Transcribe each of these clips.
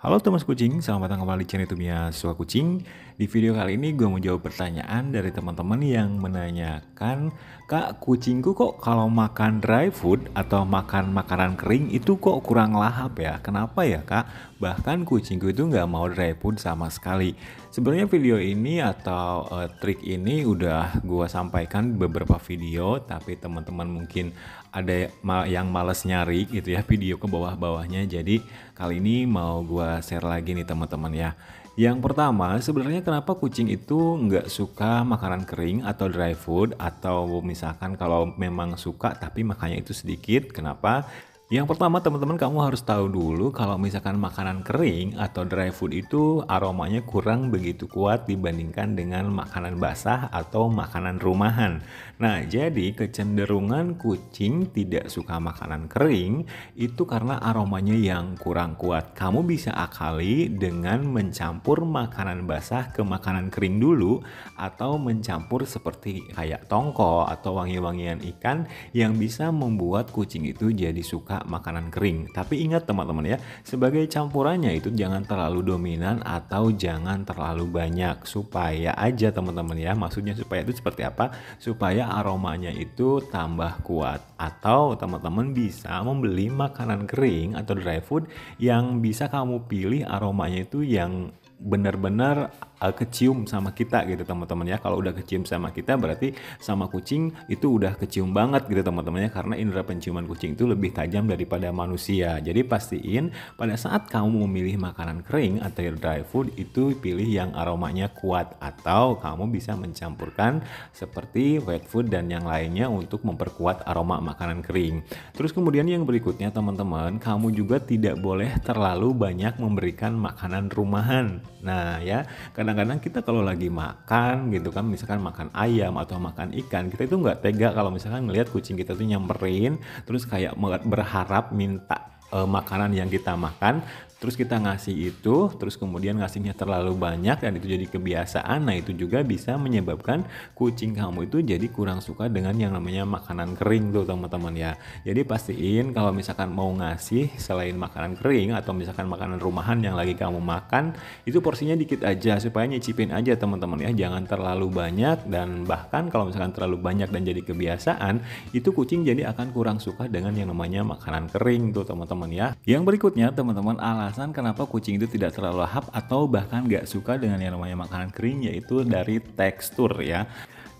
Halo teman kucing, selamat datang kembali di channel YouTube-nya Suka Kucing. Di video kali ini gue mau jawab pertanyaan dari teman-teman yang menanyakan, Kak, kucingku kok kalau makan dry food atau makan makanan kering itu kok kurang lahap ya? Kenapa ya, Kak? Bahkan kucingku itu nggak mau dry food sama sekali. Sebenarnya video ini atau trik ini udah gue sampaikan beberapa video, tapi teman-teman mungkin ada yang males nyari gitu ya video ke bawah-bawahnya. Jadi kali ini mau gue share lagi nih teman-teman ya. Yang pertama, sebenarnya kenapa kucing itu nggak suka makanan kering atau dry food, atau misalkan kalau memang suka tapi makannya itu sedikit, kenapa? Yang pertama teman-teman, kamu harus tahu dulu kalau misalkan makanan kering atau dry food itu aromanya kurang begitu kuat dibandingkan dengan makanan basah atau makanan rumahan. Nah, jadi kecenderungan kucing tidak suka makanan kering itu karena aromanya yang kurang kuat. Kamu bisa akali dengan mencampur makanan basah ke makanan kering dulu, atau mencampur seperti kayak tongkol atau wangi-wangian ikan yang bisa membuat kucing itu jadi suka makanan kering. Tapi ingat teman-teman ya, sebagai campurannya itu jangan terlalu dominan atau jangan terlalu banyak, supaya aja teman-teman ya, maksudnya supaya itu seperti apa? Supaya aromanya itu tambah kuat. Atau teman-teman bisa membeli makanan kering atau dry food yang bisa kamu pilih aromanya itu yang benar-benar kecium sama kita gitu teman-teman ya. Kalau udah kecium sama kita berarti sama kucing itu udah kecium banget gitu teman-teman ya, karena indera penciuman kucing itu lebih tajam daripada manusia. Jadi pastiin pada saat kamu memilih makanan kering atau dry food itu pilih yang aromanya kuat, atau kamu bisa mencampurkan seperti wet food dan yang lainnya untuk memperkuat aroma makanan kering. Terus kemudian yang berikutnya teman-teman, kamu juga tidak boleh terlalu banyak memberikan makanan rumahan. Nah ya, kadang-kadang kita kalau lagi makan gitu kan, misalkan makan ayam atau makan ikan, kita itu nggak tega kalau misalkan ngelihat kucing kita tuh nyamperin terus kayak berharap minta makanan yang kita makan, terus kita ngasih itu, terus kemudian ngasihnya terlalu banyak dan itu jadi kebiasaan. Nah itu juga bisa menyebabkan kucing kamu itu jadi kurang suka dengan yang namanya makanan kering tuh teman-teman ya. Jadi pastiin kalau misalkan mau ngasih selain makanan kering atau misalkan makanan rumahan yang lagi kamu makan, itu porsinya dikit aja supaya nyicipin aja teman-teman ya, jangan terlalu banyak. Dan bahkan kalau misalkan terlalu banyak dan jadi kebiasaan, itu kucing jadi akan kurang suka dengan yang namanya makanan kering tuh teman-teman ya. Yang berikutnya teman-teman, alasan kenapa kucing itu tidak terlalu lahap atau bahkan gak suka dengan yang namanya makanan kering, yaitu dari tekstur ya,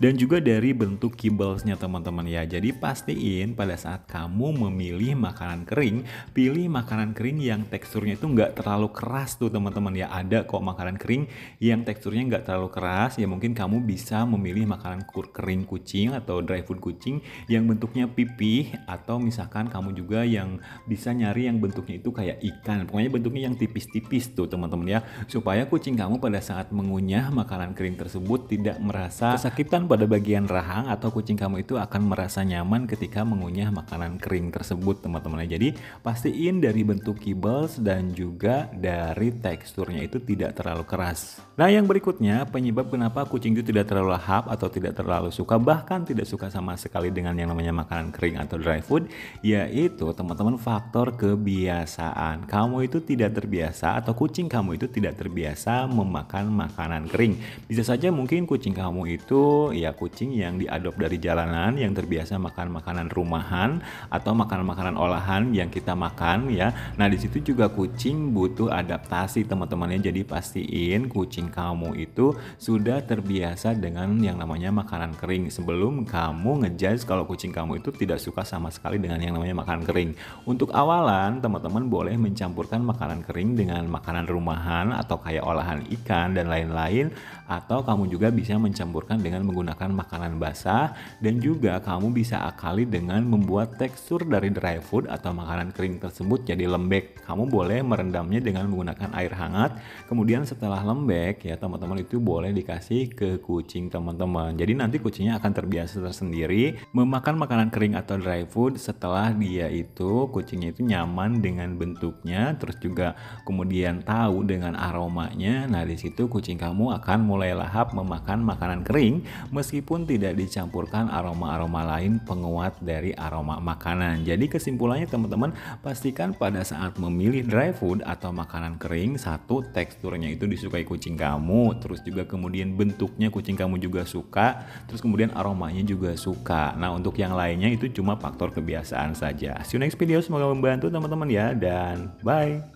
dan juga dari bentuk kibblesnya teman-teman ya. Jadi pastiin pada saat kamu memilih makanan kering, pilih makanan kering yang teksturnya itu nggak terlalu keras tuh teman-teman ya. Ada kok makanan kering yang teksturnya nggak terlalu keras ya, mungkin kamu bisa memilih makanan kering kucing atau dry food kucing yang bentuknya pipih, atau misalkan kamu juga yang bisa nyari yang bentuknya itu kayak ikan, pokoknya bentuknya yang tipis-tipis tuh teman-teman ya, supaya kucing kamu pada saat mengunyah makanan kering tersebut tidak merasa kesakitan pada bagian rahang, atau kucing kamu itu akan merasa nyaman ketika mengunyah makanan kering tersebut teman-teman. Jadi pastiin dari bentuk kibbles dan juga dari teksturnya itu tidak terlalu keras. Nah yang berikutnya, penyebab kenapa kucing itu tidak terlalu lahap atau tidak terlalu suka, bahkan tidak suka sama sekali dengan yang namanya makanan kering atau dry food, yaitu teman-teman faktor kebiasaan. Kamu itu tidak terbiasa atau kucing kamu itu tidak terbiasa memakan makanan kering. Bisa saja mungkin kucing kamu itu ya kucing yang diadop dari jalanan yang terbiasa makan makanan rumahan atau makanan-makanan olahan yang kita makan ya. Nah di situ juga kucing butuh adaptasi teman-teman ya. Jadi pastiin kucing kamu itu sudah terbiasa dengan yang namanya makanan kering sebelum kamu ngejudge kalau kucing kamu itu tidak suka sama sekali dengan yang namanya makanan kering. Untuk awalan teman-teman boleh mencampurkan makanan kering dengan makanan rumahan atau kayak olahan ikan dan lain-lain, atau kamu juga bisa mencampurkan dengan menggunakan makanan basah, dan juga kamu bisa akali dengan membuat tekstur dari dry food atau makanan kering tersebut jadi lembek. Kamu boleh merendamnya dengan menggunakan air hangat, kemudian setelah lembek ya teman-teman itu boleh dikasih ke kucing teman-teman. Jadi nanti kucingnya akan terbiasa tersendiri memakan makanan kering atau dry food setelah dia itu kucingnya itu nyaman dengan bentuknya, terus juga kemudian tahu dengan aromanya. Nah di situ kucing kamu akan mulai lahap memakan makanan kering meskipun tidak dicampurkan aroma-aroma lain penguat dari aroma makanan. Jadi kesimpulannya teman-teman, pastikan pada saat memilih dry food atau makanan kering, satu, teksturnya itu disukai kucing kamu, terus juga kemudian bentuknya kucing kamu juga suka, terus kemudian aromanya juga suka. Nah, untuk yang lainnya itu cuma faktor kebiasaan saja. See you next video, semoga membantu teman-teman ya, dan bye.